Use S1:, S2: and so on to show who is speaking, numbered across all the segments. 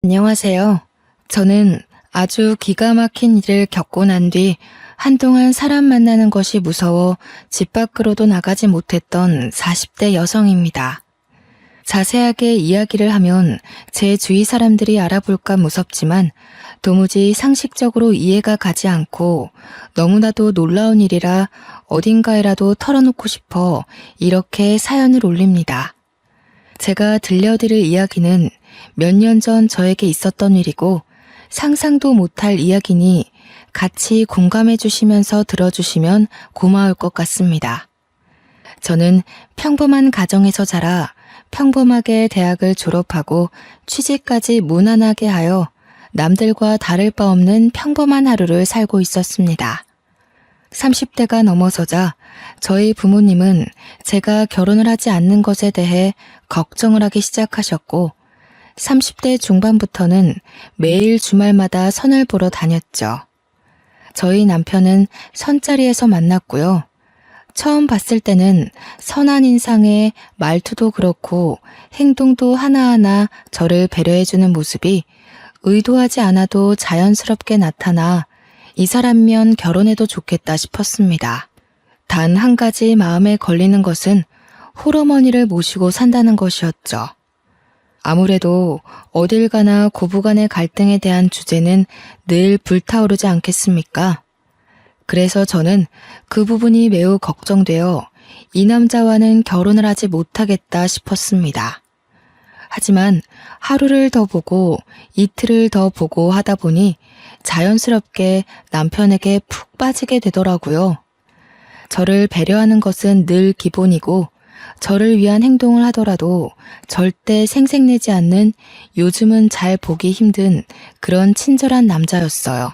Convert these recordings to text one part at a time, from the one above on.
S1: 안녕하세요. 저는 아주 기가 막힌 일을 겪고 난 뒤 한동안 사람 만나는 것이 무서워 집 밖으로도 나가지 못했던 40대 여성입니다. 자세하게 이야기를 하면 제 주위 사람들이 알아볼까 무섭지만 도무지 상식적으로 이해가 가지 않고 너무나도 놀라운 일이라 어딘가에라도 털어놓고 싶어 이렇게 사연을 올립니다. 제가 들려드릴 이야기는 몇 년 전 저에게 있었던 일이고 상상도 못할 이야기니 같이 공감해 주시면서 들어주시면 고마울 것 같습니다. 저는 평범한 가정에서 자라 평범하게 대학을 졸업하고 취직까지 무난하게 하여 남들과 다를 바 없는 평범한 하루를 살고 있었습니다. 30대가 넘어서자 저희 부모님은 제가 결혼을 하지 않는 것에 대해 걱정을 하기 시작하셨고 30대 중반부터는 매일 주말마다 선을 보러 다녔죠. 저희 남편은 선자리에서 만났고요. 처음 봤을 때는 선한 인상에 말투도 그렇고 행동도 하나하나 저를 배려해주는 모습이 의도하지 않아도 자연스럽게 나타나 이 사람이면 결혼해도 좋겠다 싶었습니다. 단 한 가지 마음에 걸리는 것은 홀어머니를 모시고 산다는 것이었죠. 아무래도 어딜 가나 고부간의 갈등에 대한 주제는 늘 불타오르지 않겠습니까? 그래서 저는 그 부분이 매우 걱정되어 이 남자와는 결혼을 하지 못하겠다 싶었습니다. 하지만 하루를 더 보고 이틀을 더 보고 하다 보니 자연스럽게 남편에게 푹 빠지게 되더라고요. 저를 배려하는 것은 늘 기본이고 저를 위한 행동을 하더라도 절대 생색내지 않는 요즘은 잘 보기 힘든 그런 친절한 남자였어요.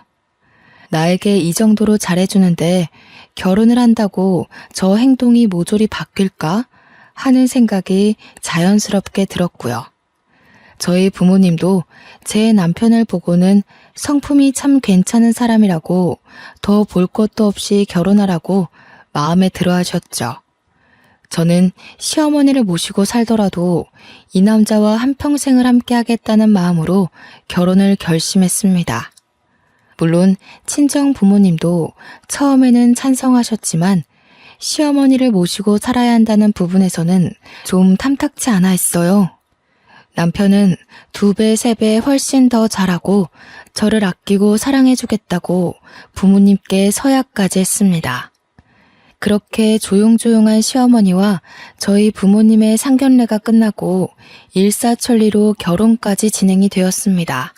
S1: 나에게 이 정도로 잘해주는데 결혼을 한다고 저 행동이 모조리 바뀔까 하는 생각이 자연스럽게 들었고요. 저희 부모님도 제 남편을 보고는 성품이 참 괜찮은 사람이라고 더 볼 것도 없이 결혼하라고 마음에 들어 하셨죠. 저는 시어머니를 모시고 살더라도 이 남자와 한평생을 함께 하겠다는 마음으로 결혼을 결심했습니다. 물론 친정 부모님도 처음에는 찬성하셨지만 시어머니를 모시고 살아야 한다는 부분에서는 좀 탐탁치 않아 했어요. 남편은 2배, 3배 훨씬 더 잘하고 저를 아끼고 사랑해주겠다고 부모님께 서약까지 했습니다. 그렇게 조용조용한 시어머니와 저희 부모님의 상견례가 끝나고 일사천리로 결혼까지 진행이 되었습니다.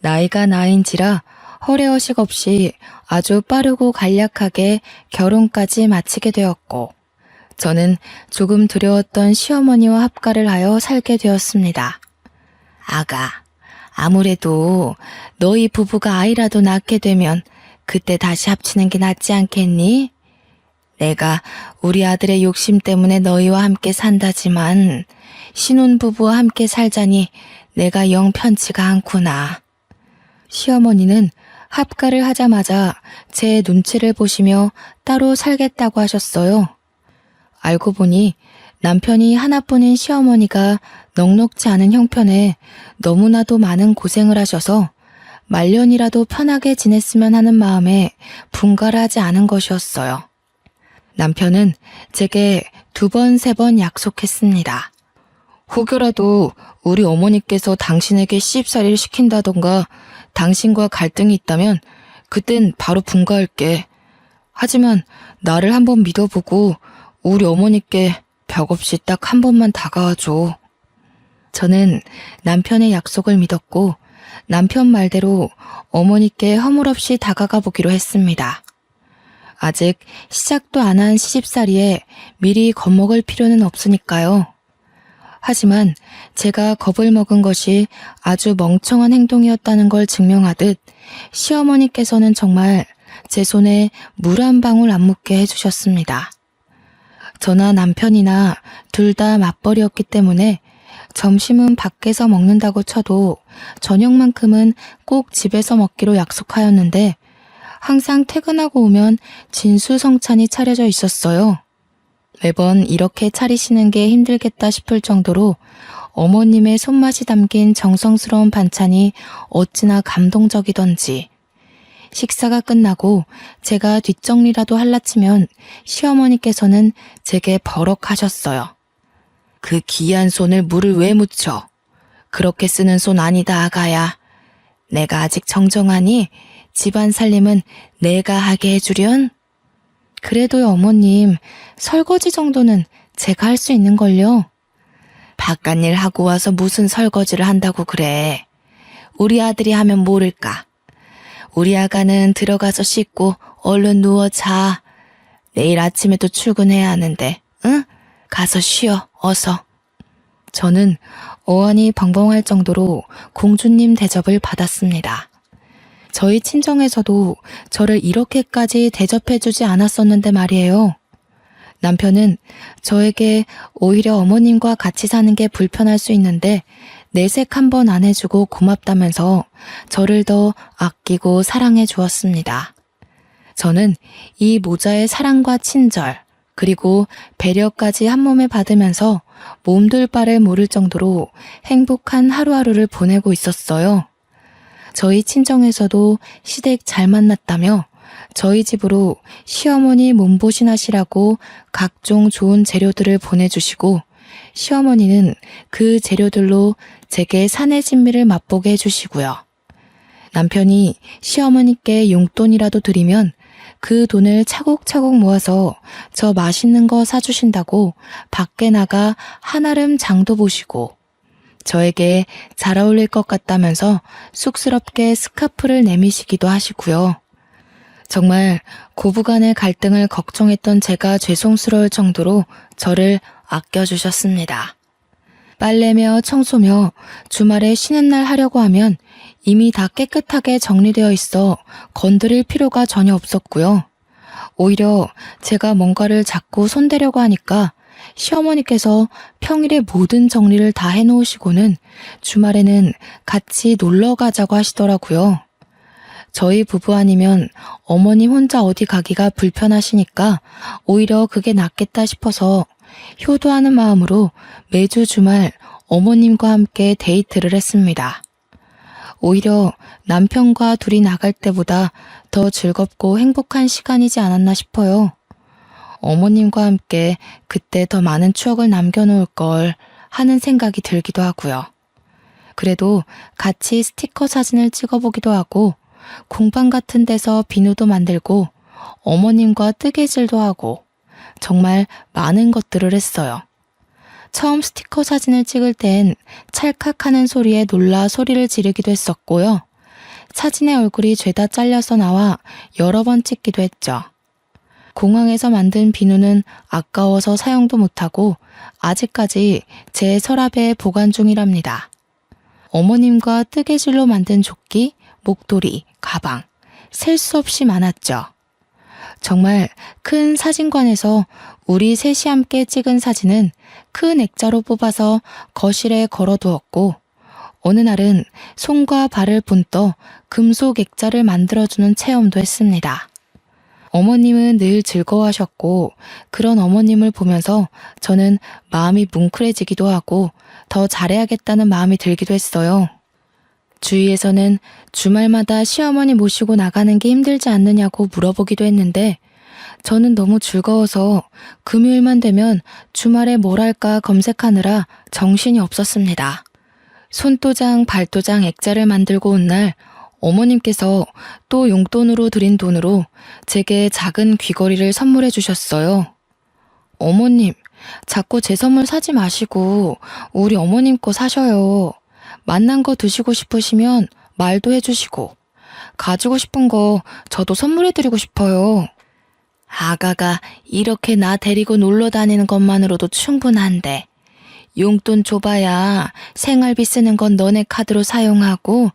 S1: 나이가 나인지라 허례허식 없이 아주 빠르고 간략하게 결혼까지 마치게 되었고 저는 조금 두려웠던 시어머니와 합가를 하여 살게 되었습니다. 아가, 아무래도 너희 부부가 아이라도 낳게 되면 그때 다시 합치는 게 낫지 않겠니? 내가 우리 아들의 욕심 때문에 너희와 함께 산다지만 신혼부부와 함께 살자니 내가 영 편치가 않구나. 시어머니는 합가를 하자마자 제 눈치를 보시며 따로 살겠다고 하셨어요. 알고 보니 남편이 하나뿐인 시어머니가 넉넉지 않은 형편에 너무나도 많은 고생을 하셔서 말년이라도 편하게 지냈으면 하는 마음에 분가를 하지 않은 것이었어요. 남편은 제게 2번, 3번 약속했습니다. 혹여라도 우리 어머니께서 당신에게 시집살이를 시킨다던가 당신과 갈등이 있다면 그땐 바로 분가할게. 하지만 나를 한번 믿어보고 우리 어머니께 벽없이 딱 한 번만 다가와줘. 저는 남편의 약속을 믿었고 남편 말대로 어머니께 허물없이 다가가 보기로 했습니다. 아직 시작도 안 한 시집살이에 미리 겁먹을 필요는 없으니까요. 하지만 제가 겁을 먹은 것이 아주 멍청한 행동이었다는 걸 증명하듯 시어머니께서는 정말 제 손에 물 한 방울 안 묻게 해주셨습니다. 저나 남편이나 둘 다 맞벌이였기 때문에 점심은 밖에서 먹는다고 쳐도 저녁만큼은 꼭 집에서 먹기로 약속하였는데 항상 퇴근하고 오면 진수성찬이 차려져 있었어요. 매번 이렇게 차리시는 게 힘들겠다 싶을 정도로 어머님의 손맛이 담긴 정성스러운 반찬이 어찌나 감동적이던지. 식사가 끝나고 제가 뒷정리라도 할라치면 시어머니께서는 제게 버럭하셨어요. 그 귀한 손을 물을 왜 묻혀? 그렇게 쓰는 손 아니다, 아가야. 내가 아직 정정하니 집안 살림은 내가 하게 해주련? 그래도요, 어머님, 설거지 정도는 제가 할 수 있는걸요. 바깥일 하고 와서 무슨 설거지를 한다고 그래. 우리 아들이 하면 모를까. 우리 아가는 들어가서 씻고 얼른 누워 자. 내일 아침에도 출근해야 하는데, 응? 가서 쉬어, 어서. 저는 어안이 벙벙할 정도로 공주님 대접을 받았습니다. 저희 친정에서도 저를 이렇게까지 대접해주지 않았었는데 말이에요. 남편은 저에게 오히려 어머님과 같이 사는 게 불편할 수 있는데 내색 한 번 안 해주고 고맙다면서 저를 더 아끼고 사랑해 주었습니다. 저는 이 모자의 사랑과 친절, 그리고 배려까지 한 몸에 받으면서 몸둘 바를 모를 정도로 행복한 하루하루를 보내고 있었어요. 저희 친정에서도 시댁 잘 만났다며 저희 집으로 시어머니 몸보신하시라고 각종 좋은 재료들을 보내주시고 시어머니는 그 재료들로 제게 사내 진미를 맛보게 해주시고요. 남편이 시어머니께 용돈이라도 드리면 그 돈을 차곡차곡 모아서 저 맛있는 거 사주신다고 밖에 나가 한아름 장도 보시고 저에게 잘 어울릴 것 같다면서 쑥스럽게 스카프를 내미시기도 하시고요. 정말 고부간의 갈등을 걱정했던 제가 죄송스러울 정도로 저를 아껴주셨습니다. 빨래며 청소며 주말에 쉬는 날 하려고 하면 이미 다 깨끗하게 정리되어 있어 건드릴 필요가 전혀 없었고요. 오히려 제가 뭔가를 자꾸 손대려고 하니까 시어머니께서 평일에 모든 정리를 다 해놓으시고는 주말에는 같이 놀러 가자고 하시더라고요. 저희 부부 아니면 어머님 혼자 어디 가기가 불편하시니까 오히려 그게 낫겠다 싶어서 효도하는 마음으로 매주 주말 어머님과 함께 데이트를 했습니다. 오히려 남편과 둘이 나갈 때보다 더 즐겁고 행복한 시간이지 않았나 싶어요. 어머님과 함께 그때 더 많은 추억을 남겨놓을 걸 하는 생각이 들기도 하고요. 그래도 같이 스티커 사진을 찍어보기도 하고 공방 같은 데서 비누도 만들고 어머님과 뜨개질도 하고 정말 많은 것들을 했어요. 처음 스티커 사진을 찍을 땐 찰칵하는 소리에 놀라 소리를 지르기도 했었고요. 사진의 얼굴이 죄다 잘려서 나와 여러 번 찍기도 했죠. 공항에서 만든 비누는 아까워서 사용도 못하고 아직까지 제 서랍에 보관 중이랍니다. 어머님과 뜨개질로 만든 조끼, 목도리, 가방, 셀 수 없이 많았죠. 정말 큰 사진관에서 우리 셋이 함께 찍은 사진은 큰 액자로 뽑아서 거실에 걸어두었고 어느 날은 손과 발을 본떠 금속 액자를 만들어주는 체험도 했습니다. 어머님은 늘 즐거워하셨고 그런 어머님을 보면서 저는 마음이 뭉클해지기도 하고 더 잘해야겠다는 마음이 들기도 했어요. 주위에서는 주말마다 시어머니 모시고 나가는 게 힘들지 않느냐고 물어보기도 했는데 저는 너무 즐거워서 금요일만 되면 주말에 뭘 할까 검색하느라 정신이 없었습니다. 손도장, 발도장, 액자를 만들고 온 날 어머님께서 또 용돈으로 드린 돈으로 제게 작은 귀걸이를 선물해 주셨어요. 어머님, 자꾸 제 선물 사지 마시고 우리 어머님 거 사셔요. 맛난 거 드시고 싶으시면 말도 해주시고 가지고 싶은 거 저도 선물해드리고 싶어요. 아가가 이렇게 나 데리고 놀러 다니는 것만으로도 충분한데 용돈 줘봐야 생활비 쓰는 건 너네 카드로 사용하고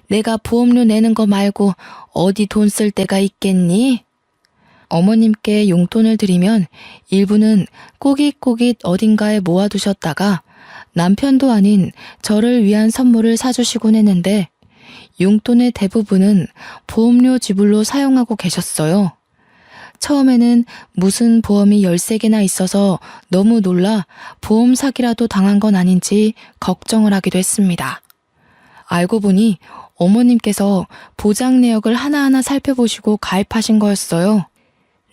S1: 내가 보험료 내는 거 말고 어디 돈 쓸 데가 있겠니? 어머님께 용돈을 드리면 일부는 꼬깃꼬깃 어딘가에 모아두셨다가 남편도 아닌 저를 위한 선물을 사주시곤 했는데 용돈의 대부분은 보험료 지불로 사용하고 계셨어요. 처음에는 무슨 보험이 13개나 있어서 너무 놀라 보험 사기라도 당한 건 아닌지 걱정을 하기도 했습니다. 알고 보니 어머님께서 보장 내역을 하나하나 살펴보시고 가입하신 거였어요.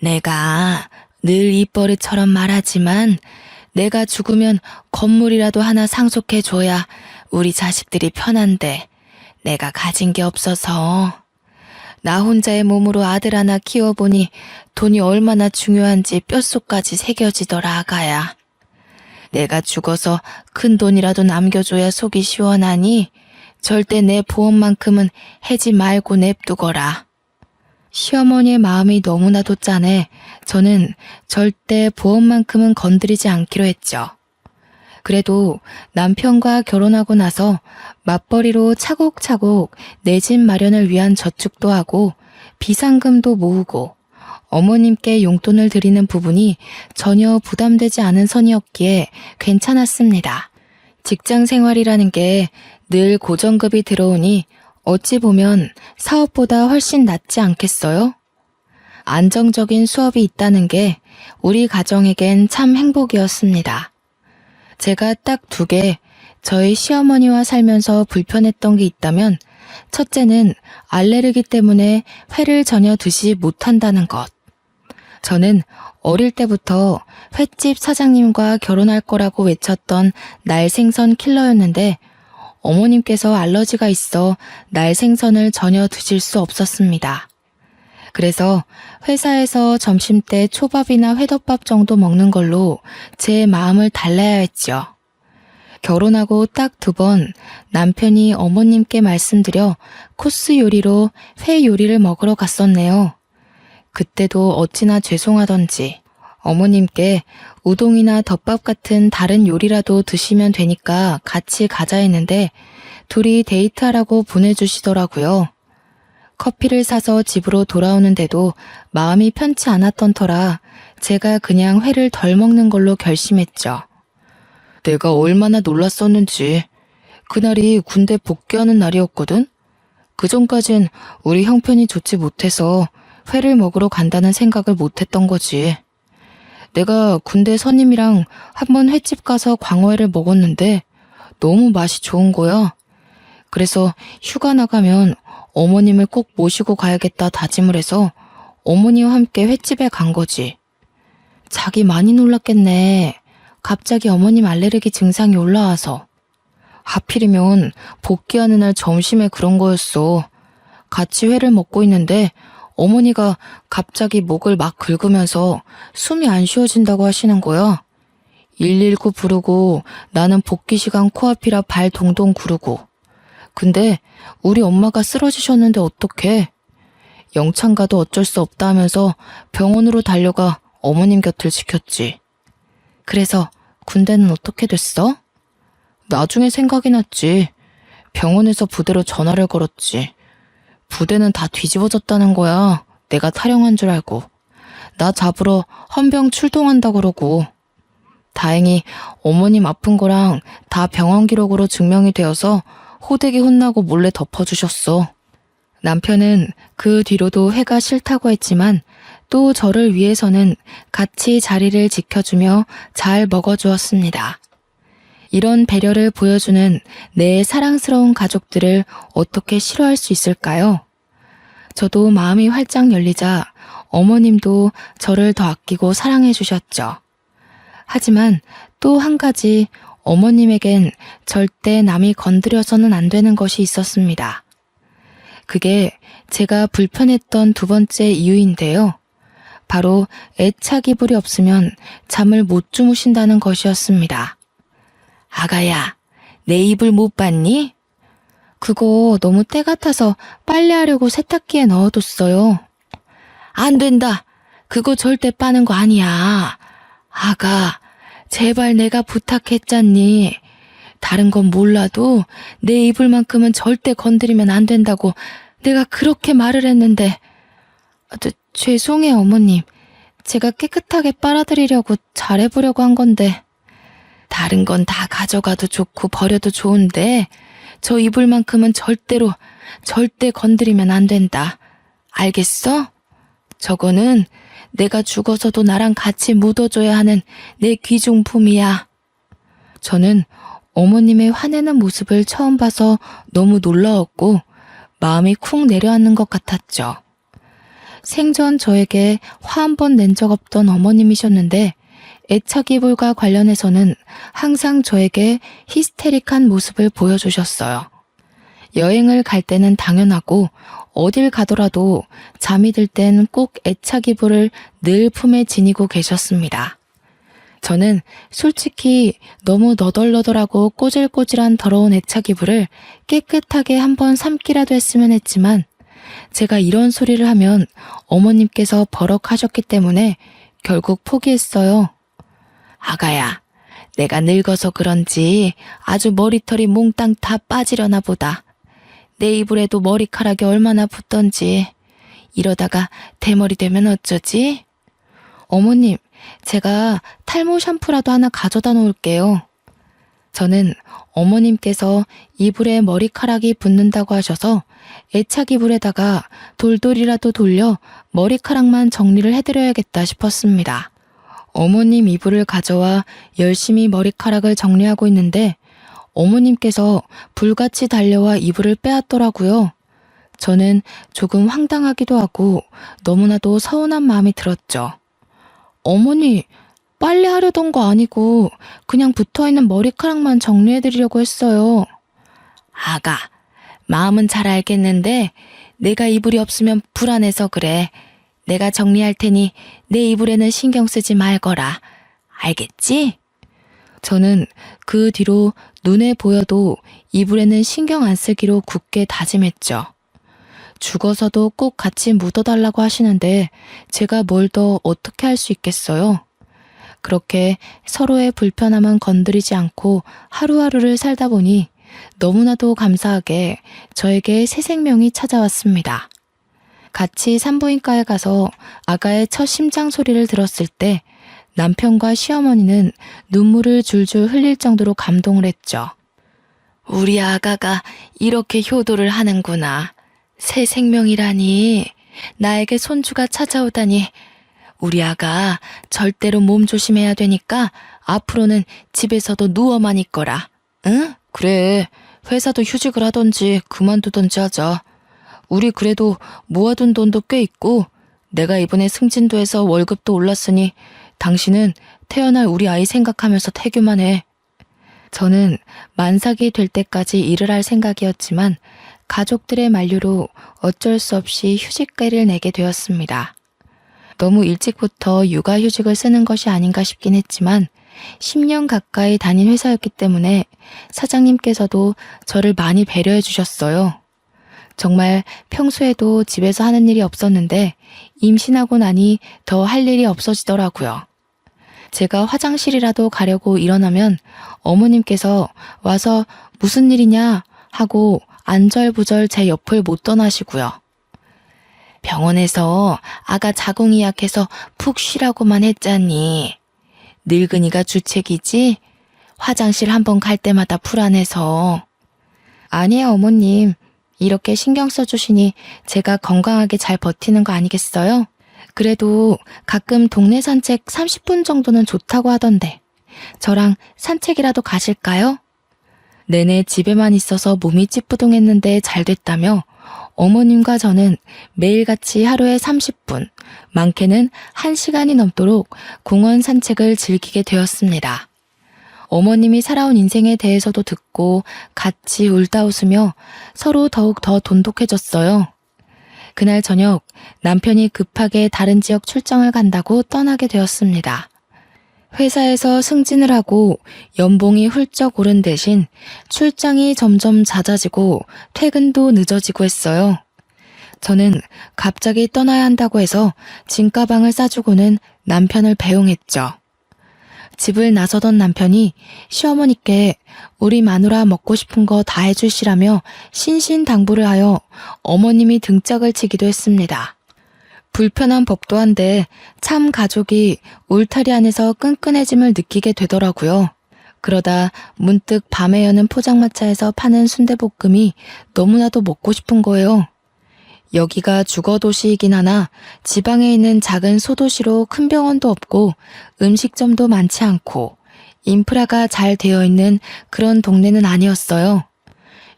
S1: 내가 늘 입버릇처럼 말하지만 내가 죽으면 건물이라도 하나 상속해줘야 우리 자식들이 편한데 내가 가진 게 없어서 나 혼자의 몸으로 아들 하나 키워보니 돈이 얼마나 중요한지 뼛속까지 새겨지더라 아가야. 내가 죽어서 큰 돈이라도 남겨줘야 속이 시원하니 절대 내 보험만큼은 해지 말고 냅두거라. 시어머니의 마음이 너무나도 짠해 저는 절대 보험만큼은 건드리지 않기로 했죠. 그래도 남편과 결혼하고 나서 맞벌이로 차곡차곡 내 집 마련을 위한 저축도 하고 비상금도 모으고 어머님께 용돈을 드리는 부분이 전혀 부담되지 않은 선이었기에 괜찮았습니다. 직장 생활이라는 게 늘 고정급이 들어오니 어찌 보면 사업보다 훨씬 낫지 않겠어요? 안정적인 수업이 있다는 게 우리 가정에겐 참 행복이었습니다. 제가 딱 2개, 저희 시어머니와 살면서 불편했던 게 있다면 첫째는 알레르기 때문에 회를 전혀 드시지 못한다는 것. 저는 어릴 때부터 횟집 사장님과 결혼할 거라고 외쳤던 날생선 킬러였는데 어머님께서 알러지가 있어 날생선을 전혀 드실 수 없었습니다. 그래서 회사에서 점심때 초밥이나 회덮밥 정도 먹는 걸로 제 마음을 달래야 했죠. 결혼하고 딱 2번 남편이 어머님께 말씀드려 코스 요리로 회 요리를 먹으러 갔었네요. 그때도 어찌나 죄송하던지 어머님께 우동이나 덮밥 같은 다른 요리라도 드시면 되니까 같이 가자 했는데 둘이 데이트하라고 보내주시더라고요. 커피를 사서 집으로 돌아오는데도 마음이 편치 않았던 터라 제가 그냥 회를 덜 먹는 걸로 결심했죠. 내가 얼마나 놀랐었는지. 그날이 군대 복귀하는 날이었거든. 그전까진 우리 형편이 좋지 못해서 회를 먹으러 간다는 생각을 못했던 거지. 내가 군대 선임이랑 한번 횟집 가서 광어회를 먹었는데 너무 맛이 좋은 거야. 그래서 휴가 나가면 어머님을 꼭 모시고 가야겠다 다짐을 해서 어머니와 함께 횟집에 간 거지. 자기 많이 놀랐겠네. 갑자기 어머님 알레르기 증상이 올라와서. 하필이면 복귀하는 날 점심에 그런 거였어. 같이 회를 먹고 있는데 어머니가 갑자기 목을 막 긁으면서 숨이 안 쉬어진다고 하시는 거야. 119 부르고 나는 복귀 시간 코앞이라 발 동동 구르고. 근데 우리 엄마가 쓰러지셨는데 어떡해. 영창 가도 어쩔 수 없다 하면서 병원으로 달려가 어머님 곁을 지켰지. 그래서 군대는 어떻게 됐어? 나중에 생각이 났지. 병원에서 부대로 전화를 걸었지. 부대는 다 뒤집어졌다는 거야. 내가 탈영한 줄 알고. 나 잡으러 헌병 출동한다 그러고. 다행히 어머님 아픈 거랑 다 병원 기록으로 증명이 되어서 호되게 혼나고 몰래 덮어주셨어. 남편은 그 뒤로도 회가 싫다고 했지만 또 저를 위해서는 같이 자리를 지켜주며 잘 먹어주었습니다. 이런 배려를 보여주는 내 사랑스러운 가족들을 어떻게 싫어할 수 있을까요? 저도 마음이 활짝 열리자 어머님도 저를 더 아끼고 사랑해 주셨죠. 하지만 또 한 가지 어머님에겐 절대 남이 건드려서는 안 되는 것이 있었습니다. 그게 제가 불편했던 2번째 이유인데요. 바로 애착이불이 없으면 잠을 못 주무신다는 것이었습니다. 아가야, 내 이불 못 봤니? 그거 너무 때 같아서 빨래하려고 세탁기에 넣어뒀어요. 안 된다. 그거 절대 빠는 거 아니야. 아가, 제발 내가 부탁했잖니. 다른 건 몰라도 내 이불만큼은 절대 건드리면 안 된다고 내가 그렇게 말을 했는데. 죄송해요, 어머님. 제가 깨끗하게 빨아드리려고 잘해보려고 한 건데. 다른 건 다 가져가도 좋고 버려도 좋은데 저 이불만큼은 절대 건드리면 안 된다. 알겠어? 저거는 내가 죽어서도 나랑 같이 묻어줘야 하는 내 귀중품이야. 저는 어머님의 화내는 모습을 처음 봐서 너무 놀라웠고 마음이 쿵 내려앉는 것 같았죠. 생전 저에게 화 한 번 낸 적 없던 어머님이셨는데 애착이불과 관련해서는 항상 저에게 히스테릭한 모습을 보여주셨어요. 여행을 갈 때는 당연하고 어딜 가더라도 잠이 들 땐 꼭 애착이불을 늘 품에 지니고 계셨습니다. 저는 솔직히 너무 너덜너덜하고 꼬질꼬질한 더러운 애착이불을 깨끗하게 한번 삶기라도 했으면 했지만 제가 이런 소리를 하면 어머님께서 버럭하셨기 때문에 결국 포기했어요. 아가야, 내가 늙어서 그런지 아주 머리털이 몽땅 다 빠지려나 보다. 내 이불에도 머리카락이 얼마나 붙던지. 이러다가 대머리 되면 어쩌지? 어머님, 제가 탈모 샴푸라도 하나 가져다 놓을게요. 저는 어머님께서 이불에 머리카락이 붙는다고 하셔서 애착 이불에다가 돌돌이라도 돌려 머리카락만 정리를 해드려야겠다 싶었습니다. 어머님 이불을 가져와 열심히 머리카락을 정리하고 있는데 어머님께서 불같이 달려와 이불을 빼앗더라고요. 저는 조금 황당하기도 하고 너무나도 서운한 마음이 들었죠. 어머니, 빨래 하려던 거 아니고 그냥 붙어있는 머리카락만 정리해드리려고 했어요. 아가, 마음은 잘 알겠는데 내가 이불이 없으면 불안해서 그래. 내가 정리할 테니 내 이불에는 신경 쓰지 말거라. 알겠지? 저는 그 뒤로 눈에 보여도 이불에는 신경 안 쓰기로 굳게 다짐했죠. 죽어서도 꼭 같이 묻어달라고 하시는데 제가 뭘 더 어떻게 할 수 있겠어요? 그렇게 서로의 불편함은 건드리지 않고 하루하루를 살다 보니 너무나도 감사하게 저에게 새 생명이 찾아왔습니다. 같이 산부인과에 가서 아가의 첫 심장 소리를 들었을 때 남편과 시어머니는 눈물을 줄줄 흘릴 정도로 감동을 했죠. 우리 아가가 이렇게 효도를 하는구나. 새 생명이라니. 나에게 손주가 찾아오다니. 우리 아가 절대로 몸 조심해야 되니까 앞으로는 집에서도 누워만 있거라. 응? 그래. 회사도 휴직을 하던지 그만두던지 하자. 우리 그래도 모아둔 돈도 꽤 있고 내가 이번에 승진도해서 월급도 올랐으니 당신은 태어날 우리 아이 생각하면서 태교만 해. 저는 만삭이 될 때까지 일을 할 생각이었지만 가족들의 만류로 어쩔 수 없이 휴직계를 내게 되었습니다. 너무 일찍부터 육아휴직을 쓰는 것이 아닌가 싶긴 했지만 10년 가까이 다닌 회사였기 때문에 사장님께서도 저를 많이 배려해 주셨어요. 정말 평소에도 집에서 하는 일이 없었는데 임신하고 나니 더 할 일이 없어지더라고요. 제가 화장실이라도 가려고 일어나면 어머님께서 와서 무슨 일이냐 하고 안절부절 제 옆을 못 떠나시고요. 병원에서 아가 자궁이 약해서 푹 쉬라고만 했잖니. 늙은이가 주책이지? 화장실 한번 갈 때마다 불안해서. 아니에요, 어머님. 이렇게 신경 써주시니 제가 건강하게 잘 버티는 거 아니겠어요? 그래도 가끔 동네 산책 30분 정도는 좋다고 하던데 저랑 산책이라도 가실까요? 내내 집에만 있어서 몸이 찌뿌둥했는데 잘 됐다며 어머님과 저는 매일같이 하루에 30분, 많게는 1시간이 넘도록 공원 산책을 즐기게 되었습니다. 어머님이 살아온 인생에 대해서도 듣고 같이 울다 웃으며 서로 더욱 더 돈독해졌어요. 그날 저녁 남편이 급하게 다른 지역 출장을 간다고 떠나게 되었습니다. 회사에서 승진을 하고 연봉이 훌쩍 오른 대신 출장이 점점 잦아지고 퇴근도 늦어지고 했어요. 저는 갑자기 떠나야 한다고 해서 짐가방을 싸주고는 남편을 배웅했죠. 집을 나서던 남편이 시어머니께 우리 마누라 먹고 싶은 거 다 해주시라며 신신당부를 하여 어머님이 등짝을 치기도 했습니다. 불편한 법도 한데 참 가족이 울타리 안에서 끈끈해짐을 느끼게 되더라고요. 그러다 문득 밤에 여는 포장마차에서 파는 순대볶음이 너무나도 먹고 싶은 거예요. 여기가 주거도시이긴 하나 지방에 있는 작은 소도시로 큰 병원도 없고 음식점도 많지 않고 인프라가 잘 되어 있는 그런 동네는 아니었어요.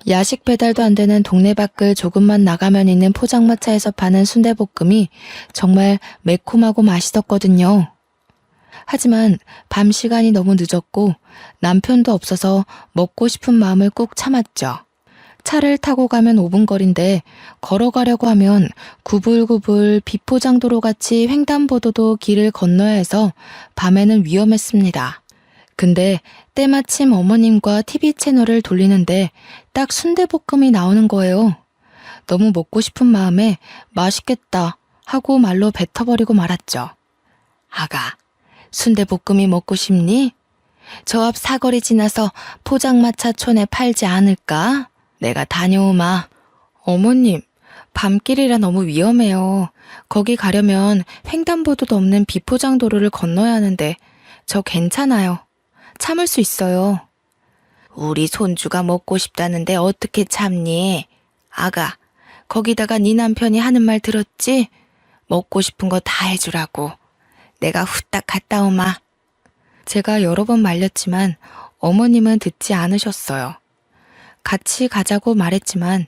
S1: 야식 배달도 안 되는 동네 밖을 조금만 나가면 있는 포장마차에서 파는 순대볶음이 정말 매콤하고 맛있었거든요. 하지만 밤 시간이 너무 늦었고 남편도 없어서 먹고 싶은 마음을 꾹 참았죠. 차를 타고 가면 5분 거리인데 걸어가려고 하면 구불구불 비포장도로 같이 횡단보도도 길을 건너야 해서 밤에는 위험했습니다. 근데 때마침 어머님과 TV 채널을 돌리는데 딱 순대볶음이 나오는 거예요. 너무 먹고 싶은 마음에 맛있겠다 하고 말로 뱉어버리고 말았죠. 아가, 순대볶음이 먹고 싶니? 저 앞 사거리 지나서 포장마차촌에 팔지 않을까? 내가 다녀오마. 어머님, 밤길이라 너무 위험해요. 거기 가려면 횡단보도도 없는 비포장도로를 건너야 하는데 저 괜찮아요. 참을 수 있어요. 우리 손주가 먹고 싶다는데 어떻게 참니? 아가, 거기다가 네 남편이 하는 말 들었지? 먹고 싶은 거 다 해주라고. 내가 후딱 갔다 오마. 제가 여러 번 말렸지만 어머님은 듣지 않으셨어요. 같이 가자고 말했지만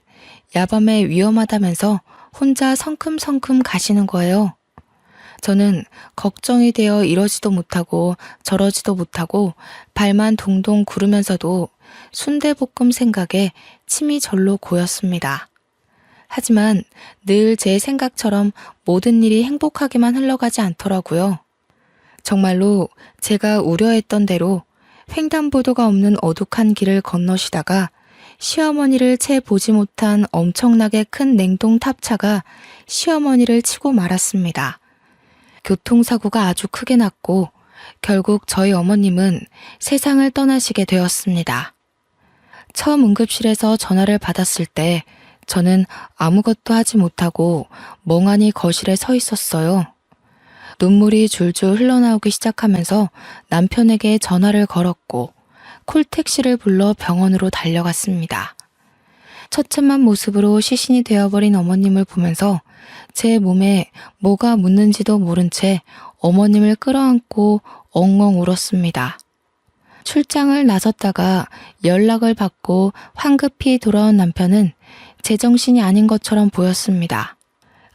S1: 야밤에 위험하다면서 혼자 성큼성큼 가시는 거예요. 저는 걱정이 되어 이러지도 못하고 저러지도 못하고 발만 동동 구르면서도 순대볶음 생각에 침이 절로 고였습니다. 하지만 늘 제 생각처럼 모든 일이 행복하게만 흘러가지 않더라고요. 정말로 제가 우려했던 대로 횡단보도가 없는 어둑한 길을 건너시다가 시어머니를 채 보지 못한 엄청나게 큰 냉동 탑차가 시어머니를 치고 말았습니다. 교통사고가 아주 크게 났고 결국 저희 어머님은 세상을 떠나시게 되었습니다. 처음 응급실에서 전화를 받았을 때 저는 아무것도 하지 못하고 멍하니 거실에 서 있었어요. 눈물이 줄줄 흘러나오기 시작하면서 남편에게 전화를 걸었고 콜택시를 불러 병원으로 달려갔습니다. 처참한 모습으로 시신이 되어버린 어머님을 보면서 제 몸에 뭐가 묻는지도 모른 채 어머님을 끌어안고 엉엉 울었습니다. 출장을 나섰다가 연락을 받고 황급히 돌아온 남편은 제정신이 아닌 것처럼 보였습니다.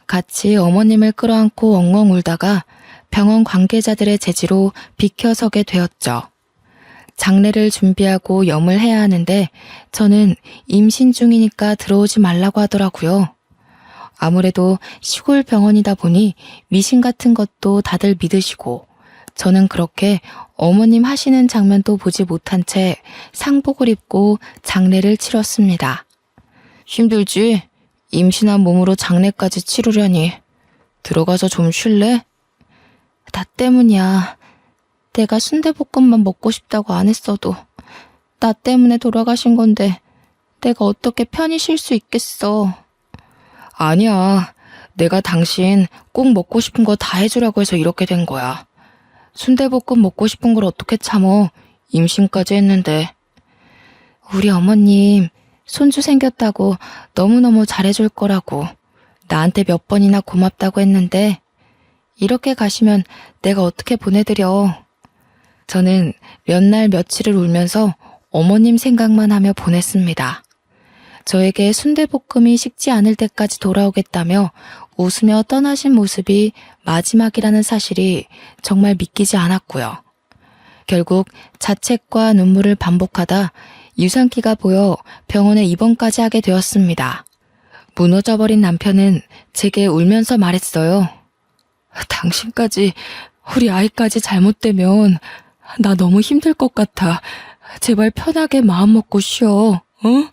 S1: 같이 어머님을 끌어안고 엉엉 울다가 병원 관계자들의 제지로 비켜서게 되었죠. 장례를 준비하고 염을 해야 하는데 저는 임신 중이니까 들어오지 말라고 하더라고요. 아무래도 시골 병원이다 보니 미신 같은 것도 다들 믿으시고 저는 그렇게 어머님 하시는 장면도 보지 못한 채 상복을 입고 장례를 치렀습니다. 힘들지? 임신한 몸으로 장례까지 치르려니. 들어가서 좀 쉴래? 나 때문이야. 내가 순대볶음만 먹고 싶다고 안 했어도 나 때문에 돌아가신 건데 내가 어떻게 편히 쉴 수 있겠어. 아니야. 내가 당신 꼭 먹고 싶은 거 다 해주라고 해서 이렇게 된 거야. 순대볶음 먹고 싶은 걸 어떻게 참어. 임신까지 했는데. 우리 어머님 손주 생겼다고 너무너무 잘해줄 거라고 나한테 몇 번이나 고맙다고 했는데 이렇게 가시면 내가 어떻게 보내드려. 저는 몇 날 며칠을 울면서 어머님 생각만 하며 보냈습니다. 저에게 순대볶음이 식지 않을 때까지 돌아오겠다며 웃으며 떠나신 모습이 마지막이라는 사실이 정말 믿기지 않았고요. 결국 자책과 눈물을 반복하다 유산기가 보여 병원에 입원까지 하게 되었습니다. 무너져버린 남편은 제게 울면서 말했어요. 당신까지, 우리 아이까지 잘못되면 나 너무 힘들 것 같아. 제발 편하게 마음 먹고 쉬어, 응?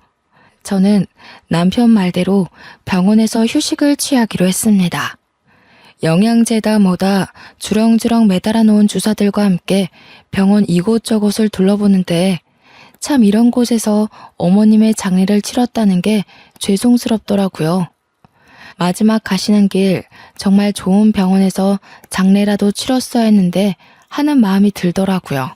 S1: 저는 남편 말대로 병원에서 휴식을 취하기로 했습니다. 영양제다 뭐다 주렁주렁 매달아 놓은 주사들과 함께 병원 이곳저곳을 둘러보는데 참 이런 곳에서 어머님의 장례를 치렀다는 게 죄송스럽더라고요. 마지막 가시는 길 정말 좋은 병원에서 장례라도 치렀어야 했는데 하는 마음이 들더라고요.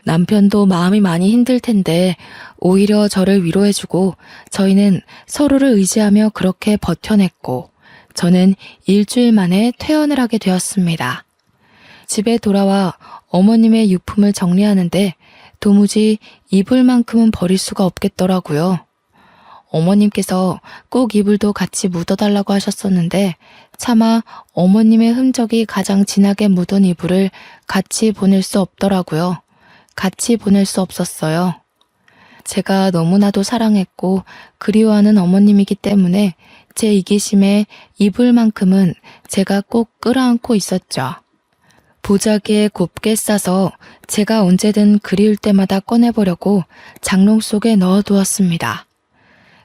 S1: 남편도 마음이 많이 힘들 텐데 오히려 저를 위로해주고 저희는 서로를 의지하며 그렇게 버텨냈고 저는 일주일 만에 퇴원을 하게 되었습니다. 집에 돌아와 어머님의 유품을 정리하는데 도무지 이불만큼은 버릴 수가 없겠더라고요. 어머님께서 꼭 이불도 같이 묻어달라고 하셨었는데 차마 어머님의 흔적이 가장 진하게 묻은 이불을 같이 보낼 수 없더라고요. 같이 보낼 수 없었어요. 제가 너무나도 사랑했고 그리워하는 어머님이기 때문에 제 이기심에 이불만큼은 제가 꼭 끌어안고 있었죠. 보자기에 곱게 싸서 제가 언제든 그리울 때마다 꺼내보려고 장롱 속에 넣어두었습니다.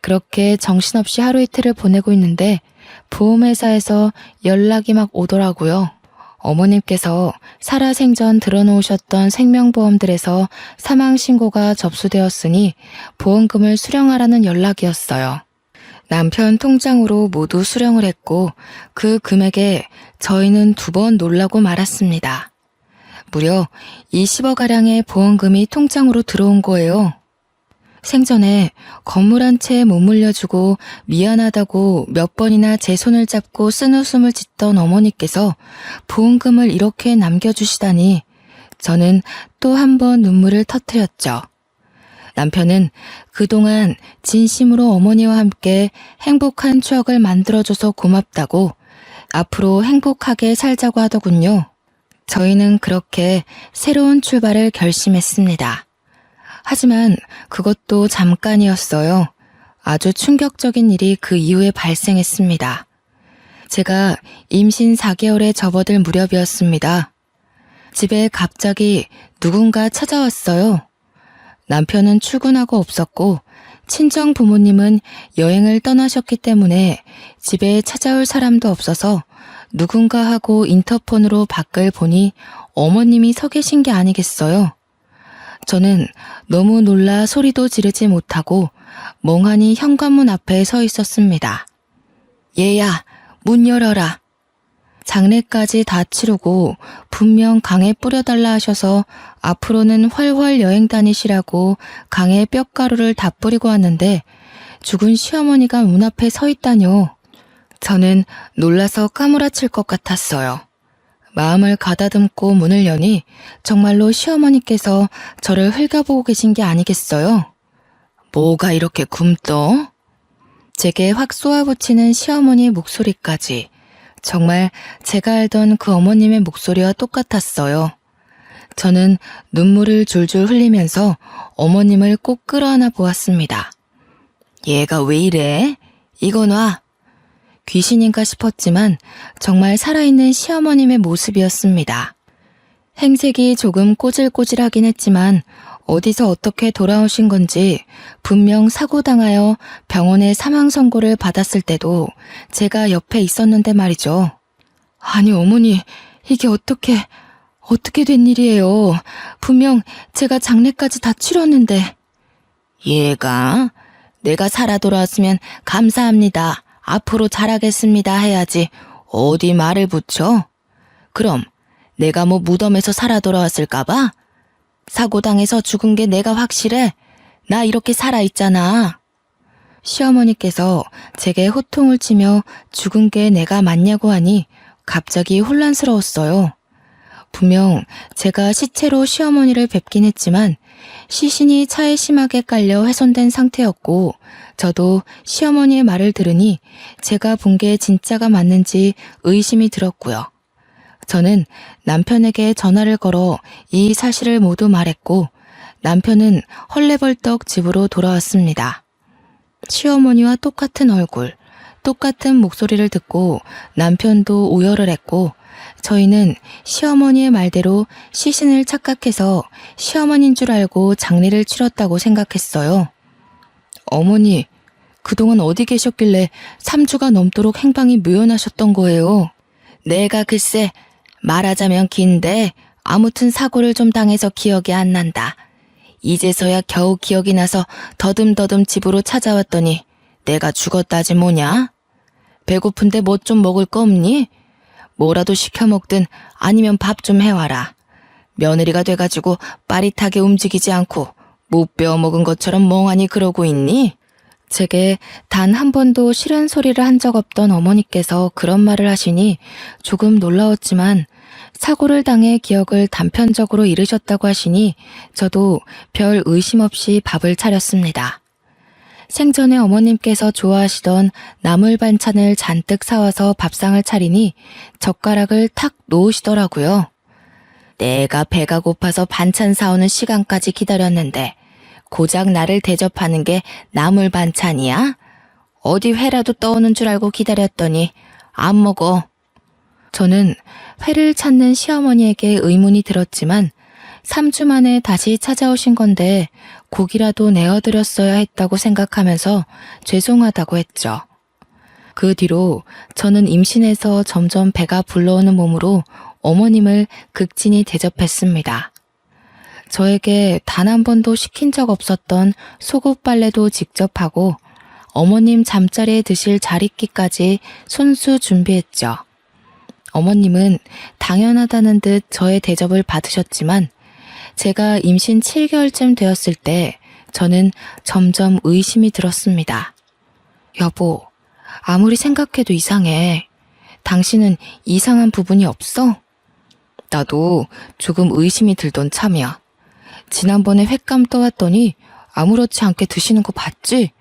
S1: 그렇게 정신없이 하루 이틀을 보내고 있는데 보험회사에서 연락이 막 오더라고요. 어머님께서 살아생전 들어놓으셨던 생명보험들에서 사망신고가 접수되었으니 보험금을 수령하라는 연락이었어요. 남편 통장으로 모두 수령을 했고 그 금액에 저희는 2번 놀라고 말았습니다. 무려 20억가량의 보험금이 통장으로 들어온 거예요. 생전에 건물 한 채 못 물려주고 미안하다고 몇 번이나 제 손을 잡고 쓴웃음을 짓던 어머니께서 보험금을 이렇게 남겨주시다니 저는 또 한 번 눈물을 터뜨렸죠. 남편은 그동안 진심으로 어머니와 함께 행복한 추억을 만들어줘서 고맙다고 앞으로 행복하게 살자고 하더군요. 저희는 그렇게 새로운 출발을 결심했습니다. 하지만 그것도 잠깐이었어요. 아주 충격적인 일이 그 이후에 발생했습니다. 제가 임신 4개월에 접어들 무렵이었습니다. 집에 갑자기 누군가 찾아왔어요. 남편은 출근하고 없었고 친정 부모님은 여행을 떠나셨기 때문에 집에 찾아올 사람도 없어서 누군가 하고 인터폰으로 밖을 보니 어머님이 서 계신 게 아니겠어요. 저는 너무 놀라 소리도 지르지 못하고 멍하니 현관문 앞에 서 있었습니다. 얘야, 문 열어라. 장례까지 다 치르고 분명 강에 뿌려달라 하셔서 앞으로는 훨훨 여행 다니시라고 강에 뼈가루를 다 뿌리고 왔는데 죽은 시어머니가 문 앞에 서 있다뇨. 저는 놀라서 까무라칠 것 같았어요. 마음을 가다듬고 문을 여니 정말로 시어머니께서 저를 흘겨보고 계신 게 아니겠어요? 뭐가 이렇게 굼떠? 제게 확 쏘아붙이는 시어머니의 목소리까지 정말 제가 알던 그 어머님의 목소리와 똑같았어요. 저는 눈물을 줄줄 흘리면서 어머님을 꼭 끌어안아 보았습니다. 얘가 왜 이래? 이거 놔. 귀신인가 싶었지만 정말 살아있는 시어머님의 모습이었습니다. 행색이 조금 꼬질꼬질하긴 했지만 어디서 어떻게 돌아오신 건지 분명 사고당하여 병원에 사망 선고를 받았을 때도 제가 옆에 있었는데 말이죠. 아니 어머니, 이게 어떻게 된 일이에요? 분명 제가 장례까지 다 치렀는데. 얘가 내가 살아 돌아왔으면 감사합니다. 앞으로 잘하겠습니다 해야지 어디 말을 붙여? 그럼 내가 뭐 무덤에서 살아 돌아왔을까봐? 사고당해서 죽은 게 내가 확실해? 나 이렇게 살아있잖아. 시어머니께서 제게 호통을 치며 죽은 게 내가 맞냐고 하니 갑자기 혼란스러웠어요. 분명 제가 시체로 시어머니를 뵙긴 했지만 시신이 차에 심하게 깔려 훼손된 상태였고 저도 시어머니의 말을 들으니 제가 본 게 진짜가 맞는지 의심이 들었고요. 저는 남편에게 전화를 걸어 이 사실을 모두 말했고 남편은 헐레벌떡 집으로 돌아왔습니다. 시어머니와 똑같은 얼굴, 똑같은 목소리를 듣고 남편도 오열을 했고 저희는 시어머니의 말대로 시신을 착각해서 시어머니인 줄 알고 장례를 치렀다고 생각했어요. 어머니, 그동안 어디 계셨길래 3주가 넘도록 행방이 묘연하셨던 거예요? 내가 글쎄 말하자면 긴데 아무튼 사고를 좀 당해서 기억이 안 난다. 이제서야 겨우 기억이 나서 더듬더듬 집으로 찾아왔더니 내가 죽었다지 뭐냐? 배고픈데 뭐 좀 먹을 거 없니? 뭐라도 시켜 먹든 아니면 밥 좀 해와라. 며느리가 돼가지고 빠릿하게 움직이지 않고 못 배워먹은 것처럼 멍하니 그러고 있니? 제게 단 한 번도 싫은 소리를 한 적 없던 어머니께서 그런 말을 하시니 조금 놀라웠지만 사고를 당해 기억을 단편적으로 잃으셨다고 하시니 저도 별 의심 없이 밥을 차렸습니다. 생전에 어머님께서 좋아하시던 나물 반찬을 잔뜩 사와서 밥상을 차리니 젓가락을 탁 놓으시더라고요. 내가 배가 고파서 반찬 사오는 시간까지 기다렸는데 고작 나를 대접하는 게 나물 반찬이야? 어디 회라도 떠오는 줄 알고 기다렸더니 안 먹어. 저는 회를 찾는 시어머니에게 의문이 들었지만 3주 만에 다시 찾아오신 건데 고기라도 내어드렸어야 했다고 생각하면서 죄송하다고 했죠. 그 뒤로 저는 임신해서 점점 배가 불러오는 몸으로 어머님을 극진히 대접했습니다. 저에게 단 한 번도 시킨 적 없었던 속옷 빨래도 직접 하고 어머님 잠자리에 드실 자릿기까지 손수 준비했죠. 어머님은 당연하다는 듯 저의 대접을 받으셨지만 제가 임신 7개월쯤 되었을 때 저는 점점 의심이 들었습니다. 여보, 아무리 생각해도 이상해. 당신은 이상한 부분이 없어? 나도 조금 의심이 들던 참이야. 지난번에 횟감 떠왔더니 아무렇지 않게 드시는 거 봤지?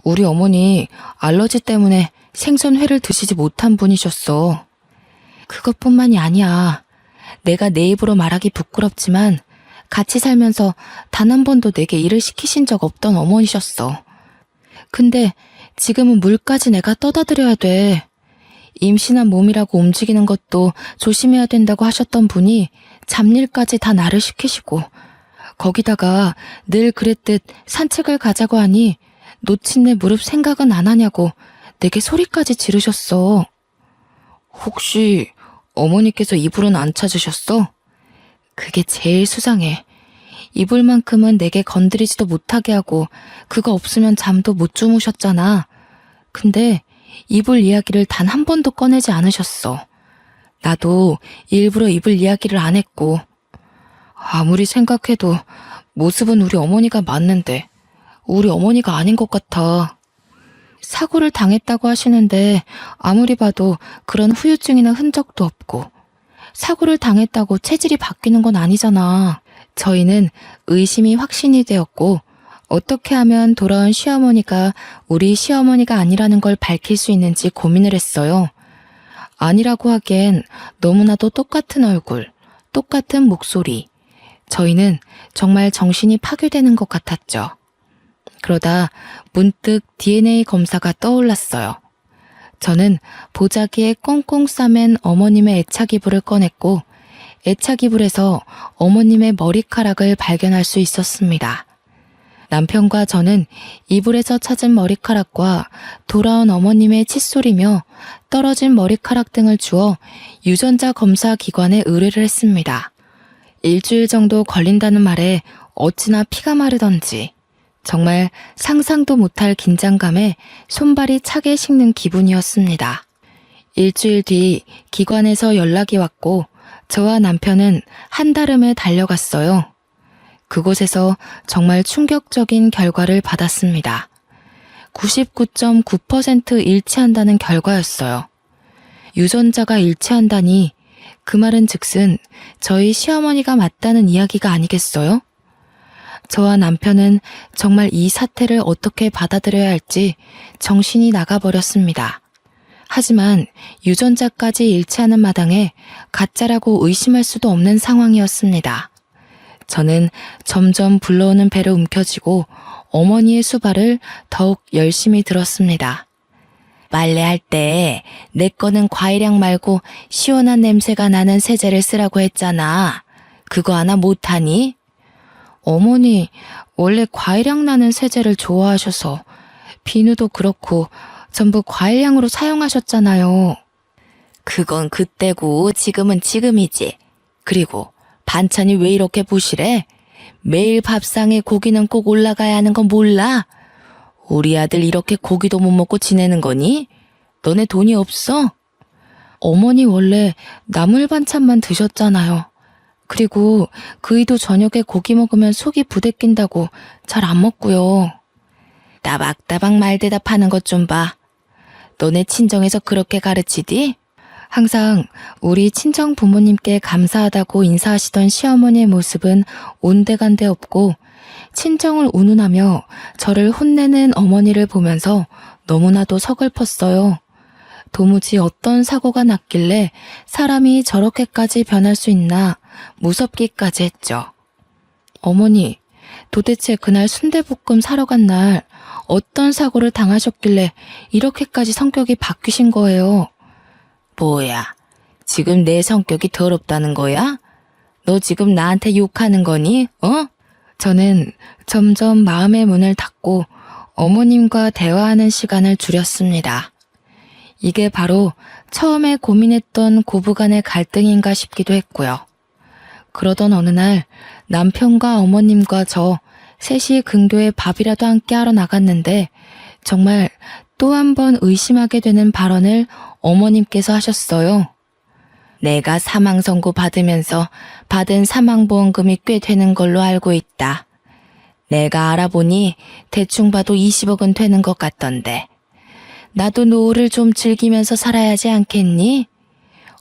S1: 우리 어머니 알러지 때문에 생선회를 드시지 못한 분이셨어. 그것뿐만이 아니야. 내가 내 입으로 말하기 부끄럽지만 같이 살면서 단 한 번도 내게 일을 시키신 적 없던 어머니셨어. 근데 지금은 물까지 내가 떠다 드려야 돼. 임신한 몸이라고 움직이는 것도 조심해야 된다고 하셨던 분이 잡일까지 다 나를 시키시고 거기다가 늘 그랬듯 산책을 가자고 하니 놓친 내 무릎 생각은 안 하냐고 내게 소리까지 지르셨어. 혹시 어머니께서 이불은 안 찾으셨어? 그게 제일 수상해. 이불만큼은 내게 건드리지도 못하게 하고 그거 없으면 잠도 못 주무셨잖아. 근데 이불 이야기를 단 한 번도 꺼내지 않으셨어. 나도 일부러 이불 이야기를 안 했고 아무리 생각해도 모습은 우리 어머니가 맞는데 우리 어머니가 아닌 것 같아. 사고를 당했다고 하시는데 아무리 봐도 그런 후유증이나 흔적도 없고 사고를 당했다고 체질이 바뀌는 건 아니잖아. 저희는 의심이 확신이 되었고 어떻게 하면 돌아온 시어머니가 우리 시어머니가 아니라는 걸 밝힐 수 있는지 고민을 했어요. 아니라고 하기엔 너무나도 똑같은 얼굴, 똑같은 목소리. 저희는 정말 정신이 파괴되는 것 같았죠. 그러다 문득 DNA 검사가 떠올랐어요. 저는 보자기에 꽁꽁 싸맨 어머님의 애착 이불을 꺼냈고 애착 이불에서 어머님의 머리카락을 발견할 수 있었습니다. 남편과 저는 이불에서 찾은 머리카락과 돌아온 어머님의 칫솔이며 떨어진 머리카락 등을 주어 유전자 검사 기관에 의뢰를 했습니다. 일주일 정도 걸린다는 말에 어찌나 피가 마르던지 정말 상상도 못할 긴장감에 손발이 차게 식는 기분이었습니다. 일주일 뒤 기관에서 연락이 왔고 저와 남편은 한달음에 달려갔어요. 그곳에서 정말 충격적인 결과를 받았습니다. 99.9% 일치한다는 결과였어요. 유전자가 일치한다니 그 말은 즉슨 저희 시어머니가 맞다는 이야기가 아니겠어요? 저와 남편은 정말 이 사태를 어떻게 받아들여야 할지 정신이 나가버렸습니다. 하지만 유전자까지 일치하는 마당에 가짜라고 의심할 수도 없는 상황이었습니다. 저는 점점 불러오는 배를 움켜쥐고 어머니의 수발을 더욱 열심히 들었습니다. 빨래할 때 내 거는 과일향 말고 시원한 냄새가 나는 세제를 쓰라고 했잖아. 그거 하나 못하니? 어머니, 원래 과일향 나는 세제를 좋아하셔서 비누도 그렇고 전부 과일향으로 사용하셨잖아요. 그건 그때고 지금은 지금이지. 그리고 반찬이 왜 이렇게 부실해? 매일 밥상에 고기는 꼭 올라가야 하는 건 몰라? 우리 아들 이렇게 고기도 못 먹고 지내는 거니? 너네 돈이 없어? 어머니 원래 나물 반찬만 드셨잖아요. 그리고 그이도 저녁에 고기 먹으면 속이 부대낀다고 잘 안 먹고요. 따박따박 말 대답하는 것 좀 봐. 너네 친정에서 그렇게 가르치디? 항상 우리 친정 부모님께 감사하다고 인사하시던 시어머니의 모습은 온데간데 없고 친정을 운운하며 저를 혼내는 어머니를 보면서 너무나도 서글펐어요. 도무지 어떤 사고가 났길래 사람이 저렇게까지 변할 수 있나 무섭기까지 했죠. 어머니, 도대체 그날 순대볶음 사러 간 날 어떤 사고를 당하셨길래 이렇게까지 성격이 바뀌신 거예요? 뭐야, 지금 내 성격이 더럽다는 거야? 너 지금 나한테 욕하는 거니? 저는 점점 마음의 문을 닫고 어머님과 대화하는 시간을 줄였습니다. 이게 바로 처음에 고민했던 고부간의 갈등인가 싶기도 했고요. 그러던 어느 날 남편과 어머님과 저 셋이 근교에 밥이라도 함께 하러 나갔는데 정말 또 한 번 의심하게 되는 발언을 어머님께서 하셨어요. 내가 사망 선고 받으면서 받은 사망보험금이 꽤 되는 걸로 알고 있다. 내가 알아보니 대충 봐도 20억은 되는 것 같던데. 나도 노후를 좀 즐기면서 살아야지 않겠니?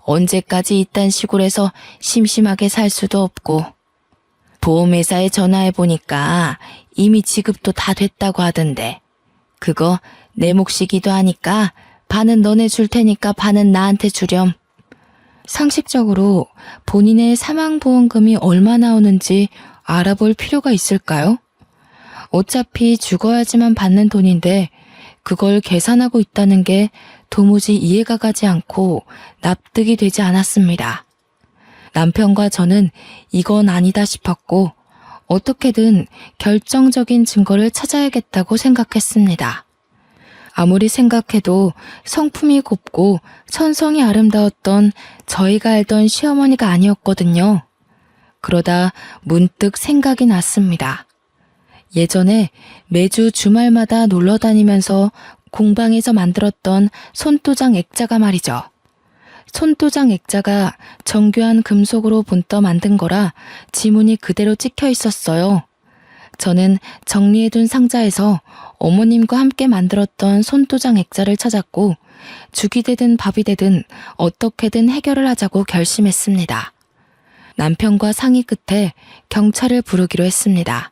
S1: 언제까지 이딴 시골에서 심심하게 살 수도 없고. 보험회사에 전화해보니까 이미 지급도 다 됐다고 하던데. 그거 내 몫이기도 하니까 반은 너네 줄 테니까 반은 나한테 주렴. 상식적으로 본인의 사망보험금이 얼마 나오는지 알아볼 필요가 있을까요? 어차피 죽어야지만 받는 돈인데 그걸 계산하고 있다는 게 도무지 이해가 가지 않고 납득이 되지 않았습니다. 남편과 저는 이건 아니다 싶었고 어떻게든 결정적인 증거를 찾아야겠다고 생각했습니다. 아무리 생각해도 성품이 곱고 천성이 아름다웠던 저희가 알던 시어머니가 아니었거든요. 그러다 문득 생각이 났습니다. 예전에 매주 주말마다 놀러 다니면서 공방에서 만들었던 손도장 액자가 말이죠. 손도장 액자가 정교한 금속으로 본떠 만든 거라 지문이 그대로 찍혀 있었어요. 저는 정리해둔 상자에서 어머님과 함께 만들었던 손도장 액자를 찾았고 죽이 되든 밥이 되든 어떻게든 해결을 하자고 결심했습니다. 남편과 상의 끝에 경찰을 부르기로 했습니다.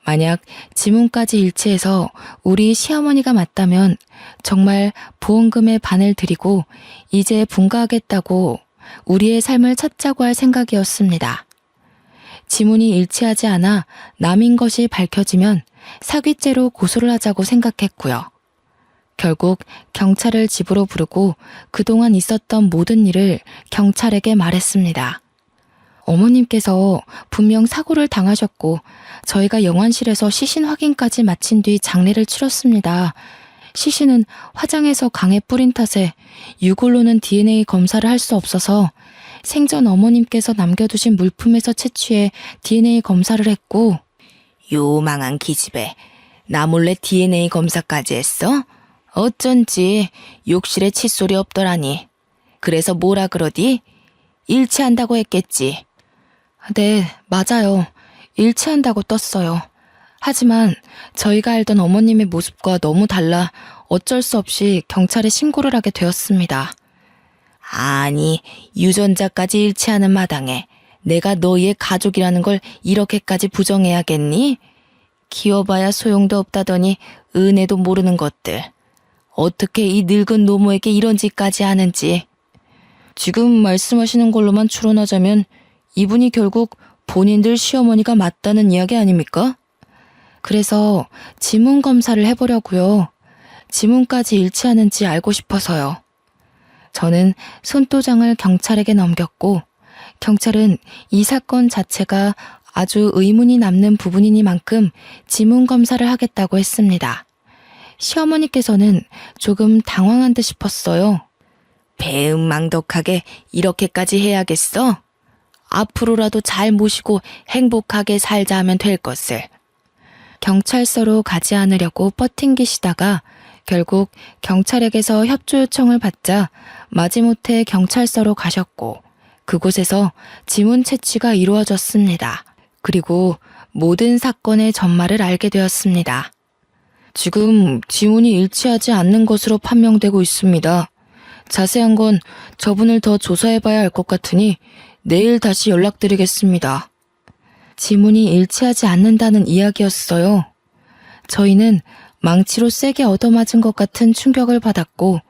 S1: 만약 지문까지 일치해서 우리 시어머니가 맞다면 정말 보험금의 반을 드리고 이제 분가하겠다고 우리의 삶을 찾자고 할 생각이었습니다. 지문이 일치하지 않아 남인 것이 밝혀지면 사기죄로 고소를 하자고 생각했고요. 결국 경찰을 집으로 부르고 그동안 있었던 모든 일을 경찰에게 말했습니다. 어머님께서 분명 사고를 당하셨고 저희가 영안실에서 시신 확인까지 마친 뒤 장례를 치렀습니다. 시신은 화장해서 강에 뿌린 탓에 유골로는 DNA 검사를 할 수 없어서 생전 어머님께서 남겨두신 물품에서 채취해 DNA 검사를 했고 요망한 기집애, 나 몰래 DNA 검사까지 했어? 어쩐지 욕실에 칫솔이 없더라니. 그래서 뭐라 그러디? 일치한다고 했겠지. 네, 맞아요. 일치한다고 떴어요. 하지만 저희가 알던 어머님의 모습과 너무 달라 어쩔 수 없이 경찰에 신고를 하게 되었습니다. 아니, 유전자까지 일치하는 마당에 내가 너희의 가족이라는 걸 이렇게까지 부정해야겠니? 키워봐야 소용도 없다더니 은혜도 모르는 것들. 어떻게 이 늙은 노모에게 이런 짓까지 하는지. 지금 말씀하시는 걸로만 추론하자면 이분이 결국 본인들 시어머니가 맞다는 이야기 아닙니까? 그래서 지문 검사를 해보려고요. 지문까지 일치하는지 알고 싶어서요. 저는 손도장을 경찰에게 넘겼고 경찰은 이 사건 자체가 아주 의문이 남는 부분이니만큼 지문 검사를 하겠다고 했습니다. 시어머니께서는 조금 당황한 듯 싶었어요. 배은망덕하게 이렇게까지 해야겠어? 앞으로라도 잘 모시고 행복하게 살자 하면 될 것을. 경찰서로 가지 않으려고 버팅기시다가 결국 경찰에게서 협조 요청을 받자 마지못해 경찰서로 가셨고 그곳에서 지문 채취가 이루어졌습니다. 그리고 모든 사건의 전말을 알게 되었습니다. 지금 지문이 일치하지 않는 것으로 판명되고 있습니다. 자세한 건 저분을 더 조사해봐야 할 것 같으니 내일 다시 연락드리겠습니다. 지문이 일치하지 않는다는 이야기였어요. 저희는 망치로 세게 얻어맞은 것 같은 충격을 받았고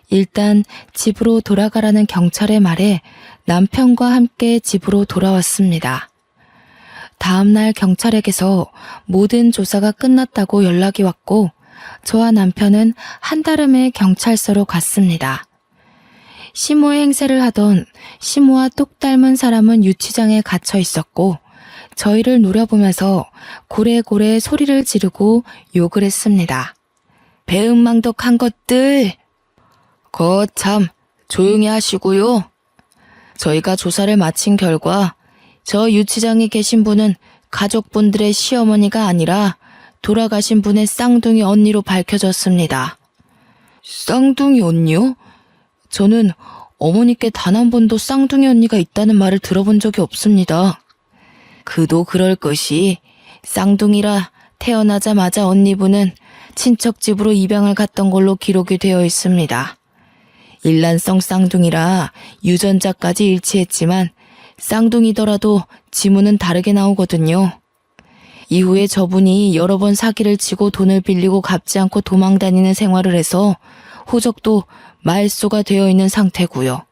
S1: 일단 집으로 돌아가라는 경찰의 말에 남편과 함께 집으로 돌아왔습니다. 다음날 경찰에게서 모든 조사가 끝났다고 연락이 왔고 저와 남편은 한달음에 경찰서로 갔습니다. 시모의 행세를 하던 시모와 똑 닮은 사람은 유치장에 갇혀 있었고 저희를 노려보면서 고래고래 소리를 지르고 욕을 했습니다. 배은망덕한 것들! 거참 조용히 하시고요. 저희가 조사를 마친 결과 저 유치장에 계신 분은 가족분들의 시어머니가 아니라 돌아가신 분의 쌍둥이 언니로 밝혀졌습니다. 쌍둥이 언니요? 저는 어머니께 단 한 번도 쌍둥이 언니가 있다는 말을 들어본 적이 없습니다. 그도 그럴 것이 쌍둥이라 태어나자마자 언니분은 친척 집으로 입양을 갔던 걸로 기록이 되어 있습니다. 일란성 쌍둥이라 유전자까지 일치했지만 쌍둥이더라도 지문은 다르게 나오거든요. 이후에 저분이 여러 번 사기를 치고 돈을 빌리고 갚지 않고 도망다니는 생활을 해서 호적도 말소가 되어 있는 상태고요.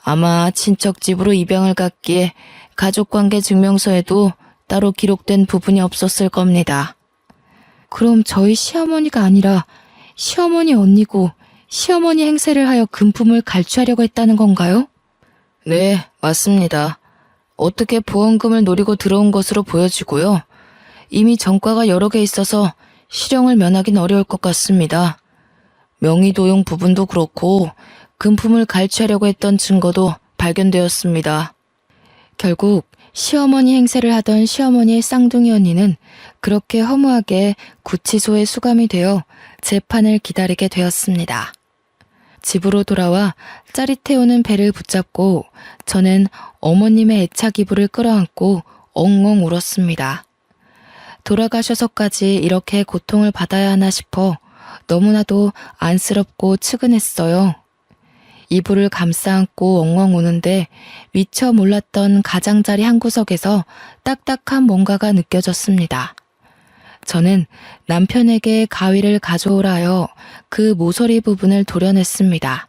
S1: 아마 친척 집으로 입양을 갔기에 가족관계 증명서에도 따로 기록된 부분이 없었을 겁니다. 그럼 저희 시어머니가 아니라 시어머니 언니고 시어머니 행세를 하여 금품을 갈취하려고 했다는 건가요? 네, 맞습니다. 어떻게 보험금을 노리고 들어온 것으로 보여지고요. 이미 전과가 여러 개 있어서 실형을 면하긴 어려울 것 같습니다. 명의도용 부분도 그렇고 금품을 갈취하려고 했던 증거도 발견되었습니다. 결국 시어머니 행세를 하던 시어머니의 쌍둥이 언니는 그렇게 허무하게 구치소에 수감이 되어 재판을 기다리게 되었습니다. 집으로 돌아와 짜릿해오는 배를 붙잡고 저는 어머님의 애착 이불을 끌어안고 엉엉 울었습니다. 돌아가셔서까지 이렇게 고통을 받아야 하나 싶어 너무나도 안쓰럽고 측은했어요. 이불을 감싸 안고 엉엉 우는데 미처 몰랐던 가장자리 한 구석에서 딱딱한 뭔가가 느껴졌습니다. 저는 남편에게 가위를 가져오라 하여 그 모서리 부분을 도려냈습니다.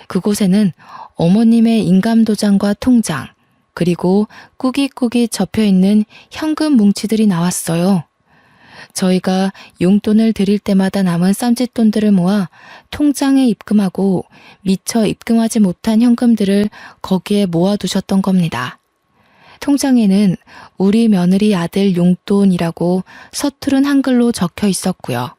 S1: 그곳에는 어머님의 인감도장과 통장, 그리고 꾸깃꾸깃 접혀있는 현금 뭉치들이 나왔어요. 저희가 용돈을 드릴 때마다 남은 쌈짓돈들을 모아 통장에 입금하고 미처 입금하지 못한 현금들을 거기에 모아두셨던 겁니다. 통장에는 우리 며느리 아들 용돈이라고 서투른 한글로 적혀 있었고요.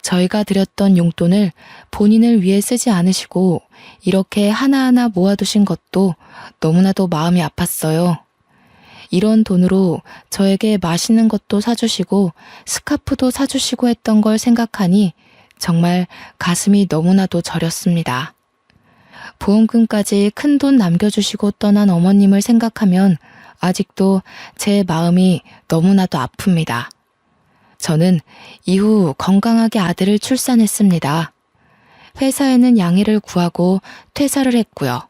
S1: 저희가 드렸던 용돈을 본인을 위해 쓰지 않으시고 이렇게 하나하나 모아두신 것도 너무나도 마음이 아팠어요. 이런 돈으로 저에게 맛있는 것도 사주시고 스카프도 사주시고 했던 걸 생각하니 정말 가슴이 너무나도 저렸습니다. 보험금까지 큰 돈 남겨주시고 떠난 어머님을 생각하면 아직도 제 마음이 너무나도 아픕니다. 저는 이후 건강하게 아들을 출산했습니다. 회사에는 양해를 구하고 퇴사를 했고요.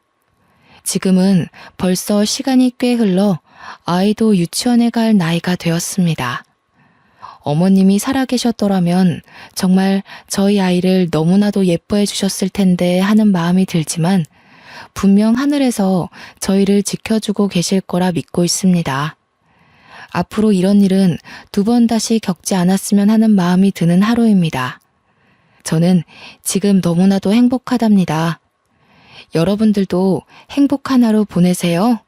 S1: 지금은 벌써 시간이 꽤 흘러 아이도 유치원에 갈 나이가 되었습니다. 어머님이 살아계셨더라면 정말 저희 아이를 너무나도 예뻐해 주셨을 텐데 하는 마음이 들지만 분명 하늘에서 저희를 지켜주고 계실 거라 믿고 있습니다. 앞으로 이런 일은 두 번 다시 겪지 않았으면 하는 마음이 드는 하루입니다. 저는 지금 너무나도 행복하답니다. 여러분들도 행복한 하루 보내세요.